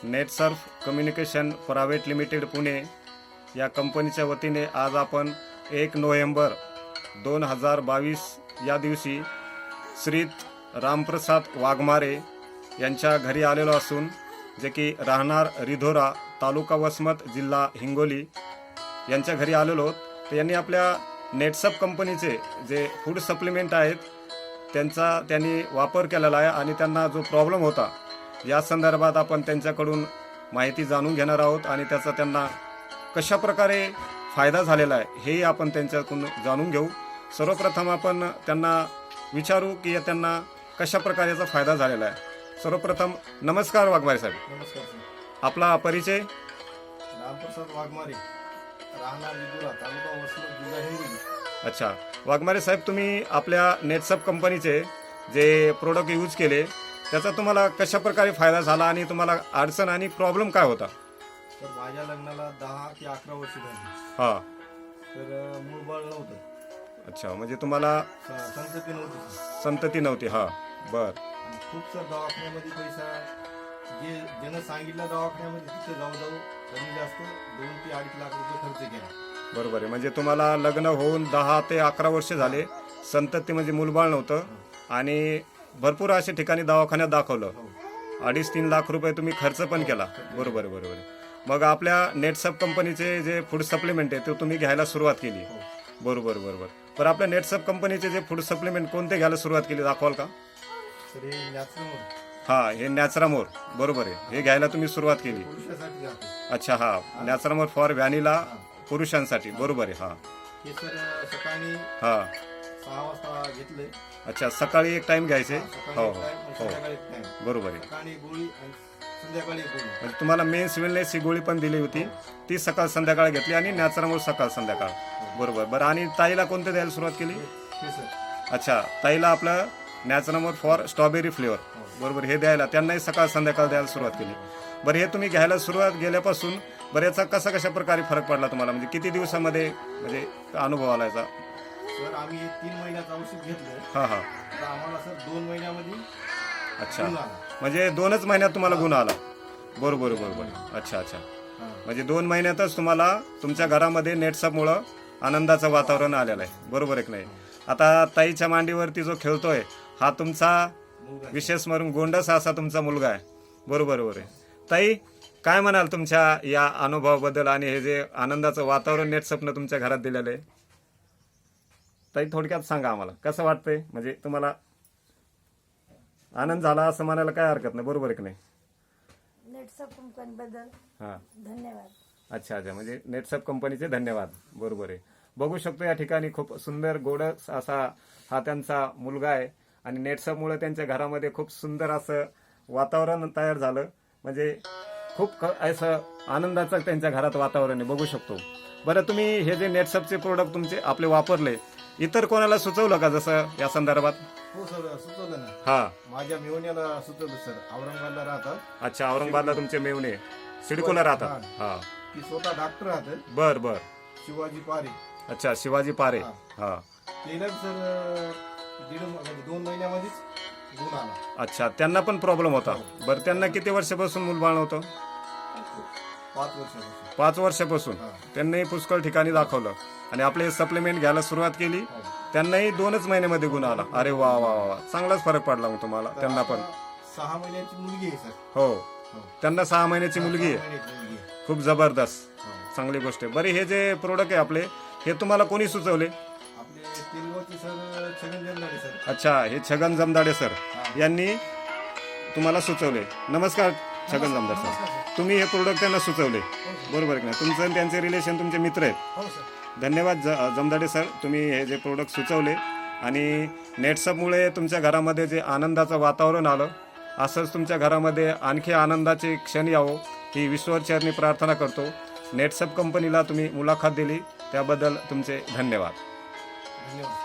Netsurf communication private limited Pune या कंपनीच्या वतीने आज आपण 1 नोव्हेंबर 2022 या दिवशी श्रीत रामप्रसाद वाघमारे यांच्या घरी आलेलो असून जे की राहणार रिधोरा तालुका वसमत जिल्हा हिंगोली यांच्या घरी आलेलो. तर यांनी आपल्या नेटसर्फ कंपनीचे जे फूड सप्लिमेंट आहेत त्यांनी वापर केलेला आहे आणि त्यांना जो प्रॉब्लेम होता या संदर्भात आपण त्यांच्याकडून माहिती जाणून घेणार आहोत आणि त्याचा त्यांना कशा प्रकारे फायदा झालेला आहे हेही आपण त्यांच्याकडून जाणून घेऊ. सर्वप्रथम आपण त्यांना विचारू की त्यांना कशा प्रकारे याचा फायदा झालेला आहे. सर्वप्रथम नमस्कार वाघमारे साहेब. नमस्कार सर. आपला परिचय. रामप्रसाद वाघमारे, राहणार रिधोरा तालुका वसमत जिल्हा हिंगोली. अच्छा वाघमारे साहेब, तुम्ही आपल्या नेटसर्फ कंपनीचे जे प्रोडक्ट यूज केले त्याचा तुम्हाला कशा प्रकारे फायदा झाला आणि तुम्हाला अडचण आणि प्रॉब्लेम काय होता? तर माझ्या लग्नाला 10 ते 11 वर्ष झाली. हां. तर मूळ बाळ नव्हतं. अच्छा, म्हणजे तुम्हाला संतती नव्हती. संतती नव्हती. हां, बर. आणि खूप सर दवाखान्यामध्ये पैसा ज्यानं सांगितलं दवाखान्यामध्ये तिथे जाऊ कमी जास्त 2 ते 2.5 लाख रुपये खर्च केला. बरोबर आहे. म्हणजे तुम्हाला लग्न होऊन 10 ते 11 वर्ष झाले, संतती म्हणजे मूलबाळ नव्हतं आणि भरपूर अशा ठिकाणी दवाखान्यात दाखवलं. 2.5-3 लाख रुपये तुम्ही खर्च पण केला. बरोबर आहे, बरोबर आहे. मग आपल्या नेटसर्फ कंपनीचे जे फूड सप्लिमेंट आहे ते तुम्ही घ्यायला सुरुवात केली. बरोबर बरोबर. तर आपल्या नेटसर्फ कंपनीचे जे फूड सप्लिमेंट कोणते घ्यायला सुरुवात केली दाखवाल का? तर हे नॅचरल. हां, हे नॅचरामोर. बरोबर आहे, हे घ्यायला तुम्ही सुरुवात केली. पुरुषासाठी जातो. अच्छा, हां, नॅचरामोर फॉर व्हॅनिला पुरुषांसाठी. बरोबर आहे. हां. हे सर सकाळी हां. 6 वाजता घेतले. अच्छा, सकाळी एक टाइम घ्यायचे. हो हो हो, संध्याकाळी एक टाइम. बरोबर आहे. सकाळी गोळी आणि संध्याकाळी एक गोळी. म्हणजे तुम्हाला मेन्स वेलनेस ही गोळी पण दिली होती, ती सकाळ संध्याकाळ घेतली आणि नॅचरामोर सकाळ संध्याकाळ. बरोबर. बरं, आणि ताईला कोणते द्यायला सुरुवात केली? हे सर. अच्छा, ताईला आपलं नॅचरामोर फॉर स्ट्रॉबेरी फ्लेवर. बरोबर, हे द्यायला त्यांनाही सकाळ संध्याकाळ द्यायला सुरुवात केली. बरं, हे तुम्ही घ्यायला सुरुवात गेल्यापासून बरं याचा कशा प्रकारे फरक पडला तुम्हाला? म्हणजे किती दिवसामध्ये म्हणजे अनुभव आला याचा? सर आम्ही 3 महिन्याचं औषध घेतलं. हां हां. तर आम्हाला सर 2 महिन्यामध्ये अच्छा, गुण आला. म्हणजे 2च महिन्यात तुम्हाला गुण आला. बरोबर बरोबर. अच्छा अच्छा, म्हणजे 2 महिन्यातच तुम्हाला तुमच्या घरामध्ये नेटसर्फमुळं आनंदाचं वातावरण आलेलं आहे. बरोबर आहे की नाही? आता ताईच्या मांडीवरती जो खेळतोय हा तुमचा विशेष म्हणून गोंडस असा तुमचा मुलगा आहे. बरोबर बरोबर आहे. ताई, काय म्हणाल तुमच्या या अनुभवाबद्दल आणि हे जे आनंदाचं वातावरण नेटसर्फनं तुमच्या घरात दिलेलं आहे? ताई, थोडक्यात सांगा आम्हाला कसं वाटतंय, म्हणजे तुम्हाला आनंद झाला असं म्हणायला काय हरकत नाही. बरोबर आहे की नाही? नेटसर्फ कंपनीबद्दल हां. धन्यवाद. अच्छा अच्छा, म्हणजे नेटसर्फ कंपनीचे धन्यवाद. बरोबर आहे. बघू शकतो या ठिकाणी खूप सुंदर गोडस असा हा त्यांचा मुलगा आहे आणि नेटसर्फमुळे त्यांच्या घरामध्ये खूप सुंदर असं वातावरण तयार झालं. म्हणजे खूप असं आनंदाचं त्यांच्या घरात वातावरण आहे, बघू शकतो. बरं, तुम्ही हे जे नेटसर्फचे प्रोडक्ट तुमचे आपले वापरले, इतर कोणाला सुचवलं का जसं या संदर्भात? हो सर, सुचवलं ना. हां. माझ्या मेवण्याला सुचवलं सर. औरंगाबादला राहतात. अच्छा, औरंगाबादला तुमचे मेवणे सिडकोला राहतात. हां. ती स्वतः डॉक्टर राहतात. बर बर. शिवाजी पारे. अच्छा, शिवाजी पारे. हां. त्याला सर 2 महिन्यामध्येच गुण आला. अच्छा, त्यांना पण प्रॉब्लेम होता. बरं, त्यांना किती वर्षापासून मूलबाळ नव्हतं? 5 वर्षापासून. 5 वर्षापासून. त्यांनाही पुष्कळ ठिकाणी दाखवलं आणि आपले सप्लिमेंट घ्यायला सुरुवात केली. त्यांनाही 2च महिन्यामध्ये गुण आला. अरे वा वा वा, चांगलाच फरक पडला मग तुम्हाला. त्यांना पण 6 महिन्याची मुलगी आहे सर. हो, त्यांना 6 महिन्याची मुलगी आहे. 6 महिन्याची मुलगी आहे. खूप जबरदस्त, चांगली गोष्ट आहे. बरे, हे जे प्रोडक्ट आहे आपले, हे तुम्हाला कोणी सुचवले? आपले तेलगावचे सर छगन जमदाडे सर. अच्छा, हे छगन जमदाडे सर यांनी तुम्हाला सुचवले. नमस्कार छगन जमदाडे सर, तुम्ही हे प्रोडक्ट त्यांना सुचवले. बरोबर की नाही? तुमचं आणि त्यांचे रिलेशन तुमचे मित्र आहेत. हो सर. धन्यवाद जमदाडे सर, तुम्ही हे जे प्रोडक्ट सुचवले आणि नेटसर्फमुळे तुमच्या घरामध्ये जे आनंदाचं वातावरण आलं, असंच तुमच्या घरामध्ये आणखी आनंदाचे क्षण यावं ही ईश्वरचरणी प्रार्थना करतो. नेटसर्फ कंपनीला तुम्ही मुलाखत दिली त्याबद्दल तुमचे धन्यवाद. धन्यवाद.